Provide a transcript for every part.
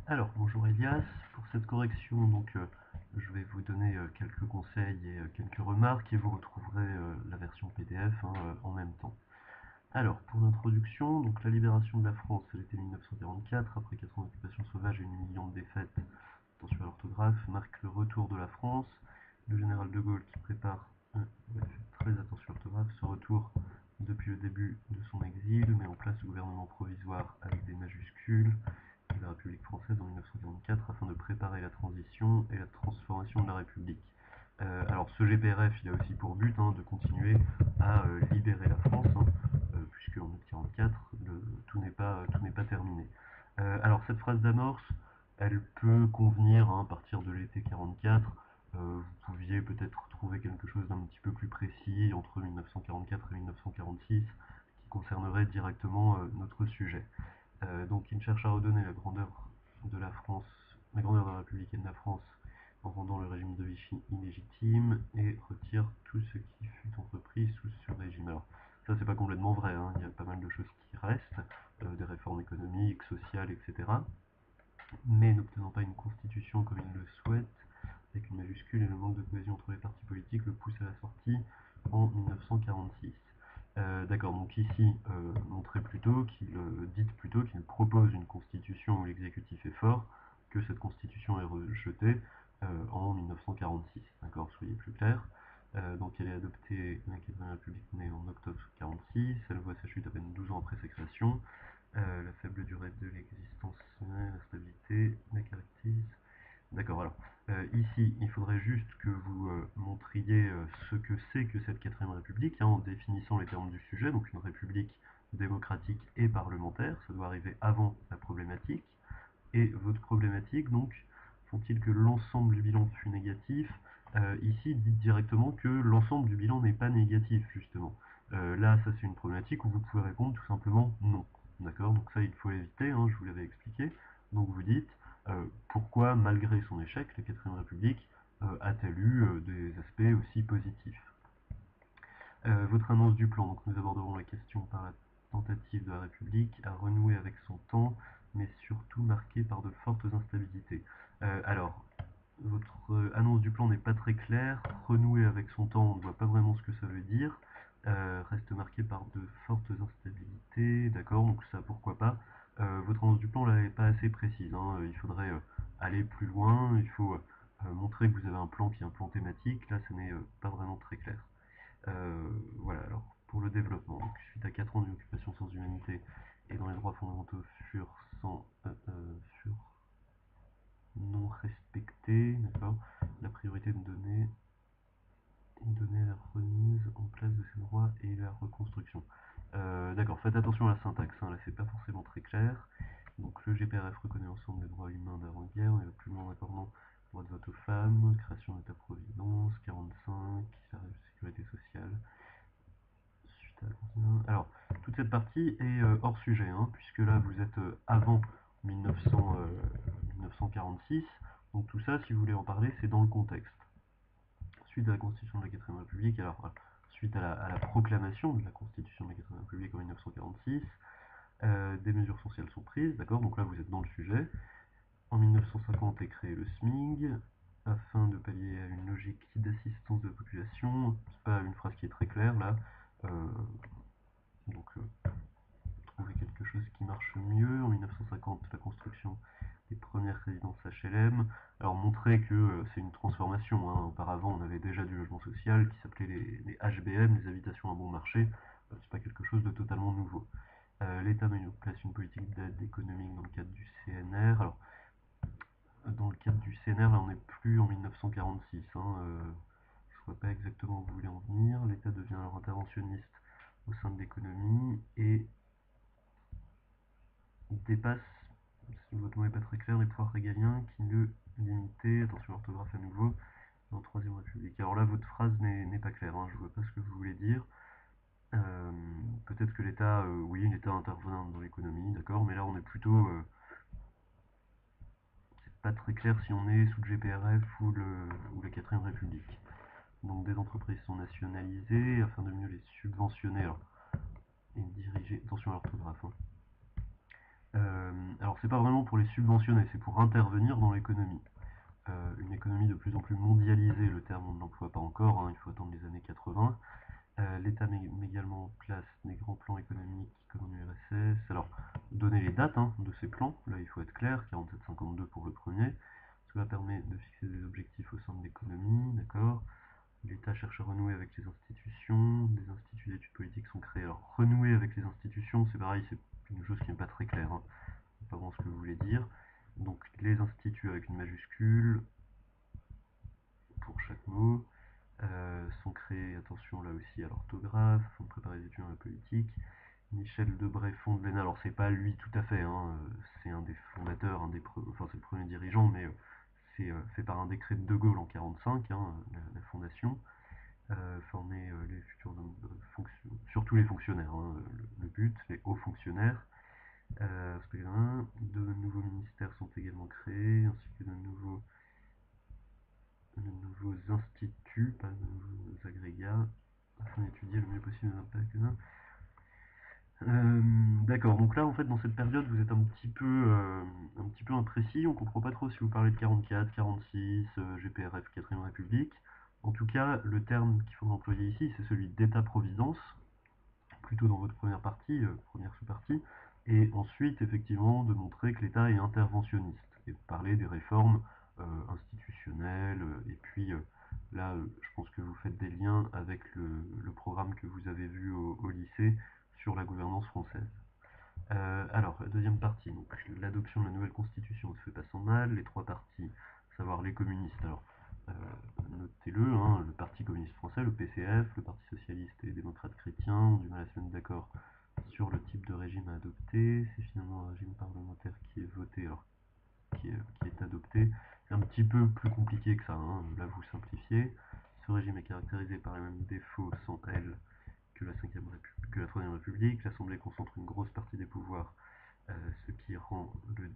Alors, bonjour Elias. Pour cette correction, je vais vous donner quelques conseils et quelques remarques et vous retrouverez la version PDF en même temps. Alors, pour l'introduction, la libération de la France, c'est l'été 1944, après 4 ans d'occupation sauvage et une humiliante défaite, attention à l'orthographe, marque le retour de la France. Le général de Gaulle qui prépare, très attention à l'orthographe, ce retour depuis le début de son exil, met en place le gouvernement provisoire avec des majuscules, de la République française en 1944 afin de préparer la transition et la transformation de la République. Alors ce GPRF, il a aussi pour but de continuer à libérer la France, puisque en 1944, tout n'est pas terminé. Alors cette phrase d'amorce, elle peut convenir à partir de l'été 44. Vous pouviez peut-être trouver quelque chose d'un petit peu plus précis entre 1944 et 1946 qui concernerait directement notre sujet. Donc il cherche à redonner la grandeur de la France, la grandeur de la République et de la France en rendant le régime de Vichy illégitime et retire tout ce qui fut entrepris sous ce régime. Alors ça c'est pas complètement vrai, il y a pas mal de choses qui restent, des réformes économiques, sociales, etc. Mais n'obtenant pas une constitution comme il le souhaite, avec une majuscule et le manque de cohésion entre les partis politiques le pousse à la sortie en 1946. D'accord, donc ici, montrez plutôt dites plutôt qu'il propose une constitution où l'exécutif est fort, que cette constitution est rejetée en 1946. D'accord, soyez plus clair. Donc elle est adoptée, la 4ème République née en octobre 1946, elle voit sa chute à peine 12 ans après sa création. La faible durée de l'existence, la stabilité, la caractérise. D'accord, alors ici, il faudrait juste que vous montriez ce que c'est que cette 4ème République, en définissant les termes du sujet, donc une république démocratique et parlementaire, ça doit arriver avant la problématique. Et votre problématique, donc, font-ils que l'ensemble du bilan fut négatif? Ici, dites directement que l'ensemble du bilan n'est pas négatif, justement. Là, ça c'est une problématique où vous pouvez répondre tout simplement non. D'accord? Donc ça, il faut l'éviter, je vous l'avais expliqué. Donc vous dites, pourquoi, malgré son échec, la 4ème République a-t-elle eu des aspects aussi positifs? Votre annonce du plan, donc nous aborderons la question par la tentative de la République à renouer avec son temps, mais surtout marquée par de fortes instabilités. Alors, votre annonce du plan n'est pas très claire, renouer avec son temps, on ne voit pas vraiment ce que ça veut dire, reste marquée par de fortes instabilités, d'accord, donc ça pourquoi pas. Votre annonce du plan là n'est pas assez précise, il faudrait aller plus loin, il faut montrer que vous avez un plan qui est un plan thématique, là ce n'est pas vraiment très clair. Voilà, alors pour le développement, donc, suite à 4 ans d'une occupation sans humanité et dont les droits fondamentaux furent non respectés, d'accord, la priorité de donner à la remise en place de ces droits et la reconstruction. D'accord, faites attention à la syntaxe, là c'est pas forcément très clair. Donc le GPRF reconnaît l'ensemble des droits humains d'avant-guerre, et va plus loin en accordant droit de vote aux femmes, création d'état-providence, 45, sécurité sociale, suite à la... Alors, toute cette partie est hors sujet, puisque là vous êtes avant 1946, donc tout ça, si vous voulez en parler, c'est dans le contexte. Suite à la constitution de la 4ème République, alors suite à la proclamation de la constitution de la 4ème République en 1946, des mesures sociales sont prises, d'accord, donc là vous êtes dans le sujet. En 1950 est créé le SMIG, afin de pallier à une logique d'assistance de la population. C'est pas une phrase qui est très claire là, euh, donc trouver quelque chose qui marche mieux. En 1950, la construction des premières résidences HLM. Alors montrer que c'est une transformation, auparavant on avait déjà du logement social qui s'appelait les HBM, les habitations à bon marché, c'est pas quelque chose de totalement nouveau. L'État met en place une politique d'aide économique dans le cadre du CNR. Alors, dans le cadre du CNR, là on n'est plus en 1946, je ne vois pas exactement où vous voulez en venir. L'État devient alors interventionniste au sein de l'économie et dépasse, si votre mot n'est pas très clair, les pouvoirs régaliens qui le limitaient, attention à l'orthographe à nouveau, en Troisième République. Alors là, votre phrase n'est pas claire, je ne vois pas ce que vous voulez dire. Peut-être que l'État, oui, l'État intervient dans l'économie, d'accord, mais là on est plutôt... c'est pas très clair si on est sous le GPRF ou la 4ème République. Donc des entreprises sont nationalisées afin de mieux les subventionner et diriger... Attention à l'orthographe. Alors c'est pas vraiment pour les subventionner, c'est pour intervenir dans l'économie. Une économie de plus en plus mondialisée, le terme on ne l'emploie pas encore, hein, il faut attendre les années 80. L'État met également en place des grands plans économiques comme en URSS. Alors, donner les dates de ces plans, là il faut être clair, 47-52 pour le premier. Cela permet de fixer des objectifs au sein de l'économie, d'accord. L'État cherche à renouer avec les institutions, des instituts d'études politiques sont créés. Alors, renouer avec les institutions, c'est pareil, c'est une chose qui n'est pas très claire, hein. C'est pas vraiment ce que vous voulez dire. Donc, les instituts avec une majuscule pour chaque mot. Sont créés, attention là aussi à l'orthographe, font préparer les étudiants à la politique. Michel Debray fonde l'ENA, alors c'est pas lui tout à fait, hein, c'est un des fondateurs, enfin c'est le premier dirigeant, mais c'est fait par un décret de De Gaulle en 1945, hein, la fondation, former les futurs surtout les fonctionnaires, hein, le but, les hauts fonctionnaires. De nouveaux ministères sont également créés, ainsi que de nouveaux instituts, pas de nouveaux agrégats, afin d'étudier le mieux possible l'impact. D'accord, donc là en fait dans cette période vous êtes un petit peu imprécis, on comprend pas trop si vous parlez de 44, 46, GPRF, 4ème République. En tout cas, le terme qu'il faut employer ici, c'est celui d'État-providence, plutôt dans votre première partie, première sous-partie, et ensuite effectivement de montrer que l'État est interventionniste, et de parler des réformes institutionnelles, et puis là je pense que vous faites des liens avec le programme que vous avez vu au lycée sur la gouvernance française. Alors, la deuxième partie, donc l'adoption de la nouvelle constitution ne se fait pas sans mal, les trois partis, à savoir les communistes, alors euh, notez-le, hein, le Parti communiste français, le PCF, le Parti socialiste et les démocrates chrétiens ont du mal à se mettre d'accord sur le type de régime à adopter. C'est finalement un régime parlementaire qui est voté, alors qui est adopté. C'est un petit peu plus compliqué que ça, hein, là vous simplifiez. Ce régime est caractérisé par les mêmes défauts sans elle que la que la Troisième République. L'Assemblée concentre une grosse partie des pouvoirs, ce qui rend le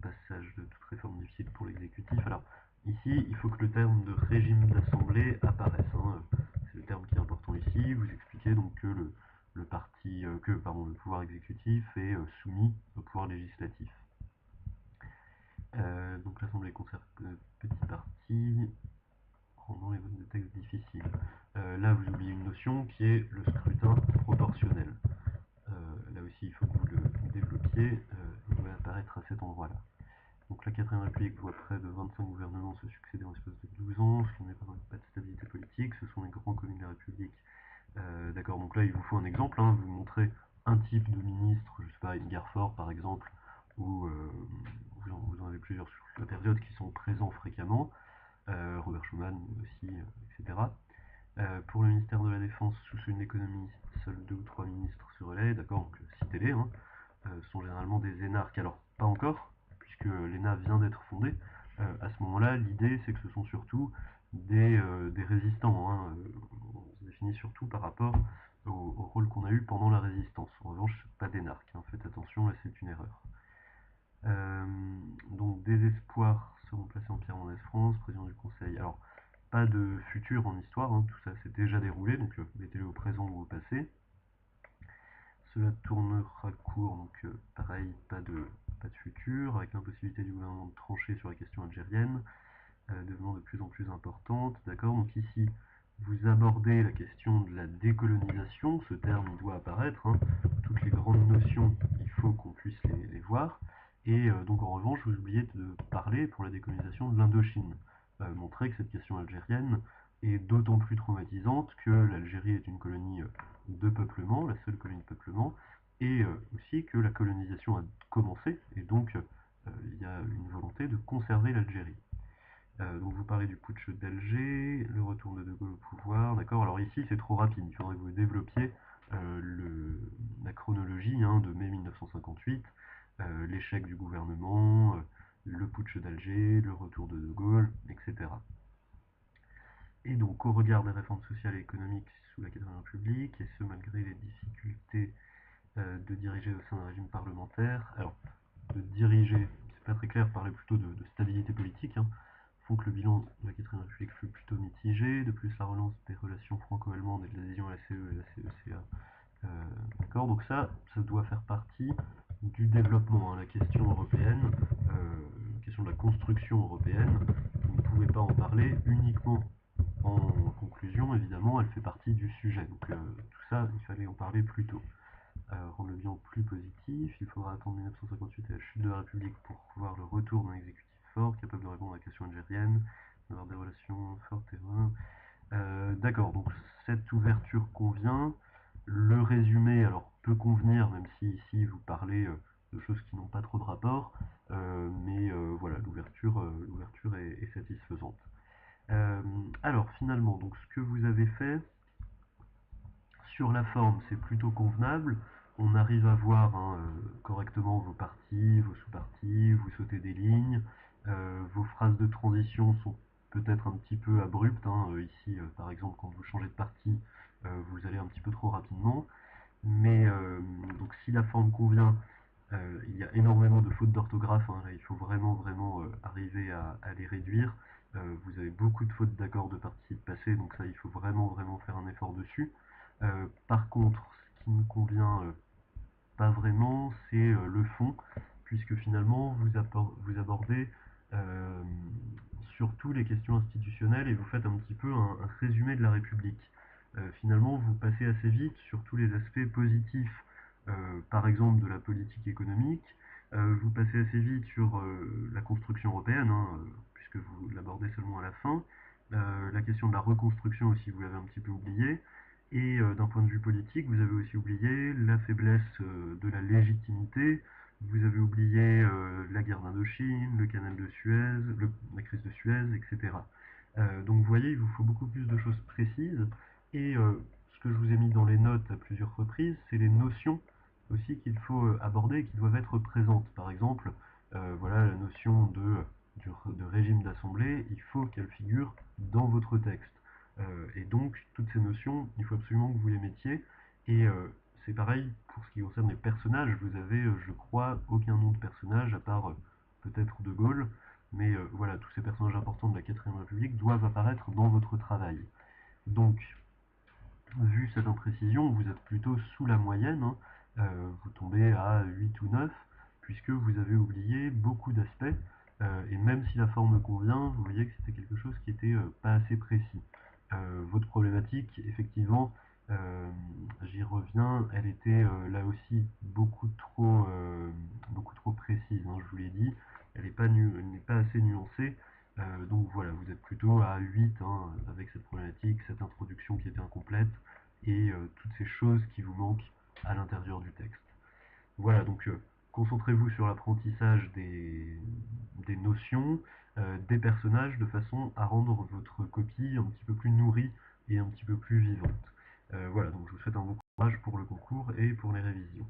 passage de toute réforme difficile pour l'exécutif. Alors, ici, il faut que le terme de régime d'assemblée apparaisse, hein. C'est le terme qui est important ici. Vous expliquez donc que le pouvoir exécutif est soumis au pouvoir législatif. Donc l'Assemblée conserve petit parti, rendant les votes de texte difficiles. Là, vous oubliez une notion qui est le scrutin proportionnel. Là aussi, il faut que vous le développiez. Il doit apparaître à cet endroit-là. Donc la 4ème République voit près de 25 gouvernements se succéder en l'espace de 12 ans, ce qui n'est pas de stabilité politique. Ce sont les grands communes de la République. D'accord, donc là, il vous faut un exemple. Hein, vous montrez un type de ministre, je sais pas, Edgar Faure par exemple, ou vous en avez plusieurs sur la période qui sont présents fréquemment. Robert Schuman aussi, etc. Pour le ministère de la Défense, sous une économie, seuls 2 ou 3 ministres se relaient, d'accord, donc citez-les, hein, sont généralement des énarques. Alors, pas encore, puisque l'ENA vient d'être fondée. À ce moment-là, l'idée, c'est que ce sont surtout des résistants, hein. On se définit surtout par rapport au rôle qu'on a eu pendant la résistance. En revanche, pas d'énarques, hein. Faites attention, là c'est une erreur. Euh, donc des espoirs seront placés en Pierre Mendès France, président du Conseil. Alors, pas de futur en histoire, hein, tout ça s'est déjà déroulé, donc mettez-le au présent ou au passé. Cela tournera court, donc pareil, pas de futur, avec l'impossibilité du gouvernement de trancher sur la question algérienne, devenant de plus en plus importante. D'accord, donc ici, vous abordez la question de la décolonisation, ce terme il doit apparaître, hein. Toutes les grandes notions, il faut qu'on puisse les voir. Et donc en revanche, vous oubliez de parler pour la décolonisation de l'Indochine. Montrer que cette question algérienne est d'autant plus traumatisante que l'Algérie est une colonie de peuplement, la seule colonie de peuplement, et aussi que la colonisation a commencé, et donc il y a une volonté de conserver l'Algérie. Donc vous parlez du putsch d'Alger, le retour de De Gaulle au pouvoir, d'accord. Alors ici c'est trop rapide, il faudrait que vous développiez la chronologie, hein, de mai 1958, l'échec du gouvernement, le putsch d'Alger, le retour de De Gaulle, etc. Et donc au regard des réformes sociales et économiques sous la 4ème République, et ce malgré les difficultés de diriger au sein d'un régime parlementaire, alors de diriger, c'est pas très clair, parler plutôt de stabilité politique, hein, font que le bilan de la 4ème République fut plutôt mitigé. De plus, la relance des relations franco-allemandes et de l'adhésion à la CE et la CECA. D'accord, donc ça doit faire partie du développement, hein, la question européenne, la question de la construction européenne. Vous ne pouvez pas en parler uniquement en conclusion, évidemment, elle fait partie du sujet. Donc tout ça, il fallait en parler plus tôt. Rendre le bilan plus positif, il faudra attendre 1958 et la chute de la République pour voir le retour d'un exécutif fort, capable de répondre à la question algérienne, d'avoir des relations fortes et d'accord, donc cette ouverture convient. Le résumé, alors, peut convenir, même si ici vous parlez de choses qui n'ont pas trop de rapport, mais voilà, l'ouverture est satisfaisante. Alors, finalement, donc ce que vous avez fait, sur la forme, c'est plutôt convenable. On arrive à voir hein, correctement vos parties, vos sous-parties, vous sautez des lignes. Vos phrases de transition sont peut-être un petit peu abruptes. Hein. Ici, par exemple, quand vous changez de partie, vous allez un petit peu trop rapidement. Mais donc si la forme convient, il y a énormément de fautes d'orthographe. Hein. Là, il faut vraiment arriver à les réduire. Vous avez beaucoup de fautes d'accords de participe passé, donc ça, il faut vraiment faire un effort dessus. Par contre, ce qui ne convient pas vraiment, c'est le fond, puisque finalement, vous abordez euh, surtout les questions institutionnelles et vous faites un petit peu un résumé de la République. Finalement, vous passez assez vite sur tous les aspects positifs, par exemple de la politique économique. Vous passez assez vite sur la construction européenne, hein, puisque vous l'abordez seulement à la fin. La question de la reconstruction aussi, vous l'avez un petit peu oublié. Et d'un point de vue politique, vous avez aussi oublié la faiblesse de la légitimité, vous avez oublié la guerre d'Indochine, le canal de Suez, la crise de Suez, etc. Donc vous voyez, il vous faut beaucoup plus de choses précises. Et ce que je vous ai mis dans les notes à plusieurs reprises, c'est les notions aussi qu'il faut aborder et qui doivent être présentes. Par exemple, voilà la notion de régime d'assemblée, il faut qu'elle figure dans votre texte. Et donc, toutes ces notions, il faut absolument que vous les mettiez. Et c'est pareil pour ce qui concerne les personnages. Vous avez, je crois, aucun nom de personnage, à part peut-être De Gaulle. Mais voilà, tous ces personnages importants de la 4ème République doivent apparaître dans votre travail. Donc, vu cette imprécision, vous êtes plutôt sous la moyenne. Hein. Vous tombez à 8 ou 9, puisque vous avez oublié beaucoup d'aspects. Et même si la forme convient, vous voyez que c'était quelque chose qui était pas assez précis. Votre problématique, effectivement, j'y reviens, elle était là aussi beaucoup trop précise, hein, je vous l'ai dit, elle n'est pas assez nuancée, donc voilà, vous êtes plutôt à 8 hein, avec cette problématique, cette introduction qui était incomplète, et toutes ces choses qui vous manquent à l'intérieur du texte. Voilà, donc concentrez-vous sur l'apprentissage des notions, des personnages, de façon à rendre votre copie un petit peu plus nourrie et un petit peu plus vivante. Voilà, donc je vous souhaite un bon courage pour le concours et pour les révisions.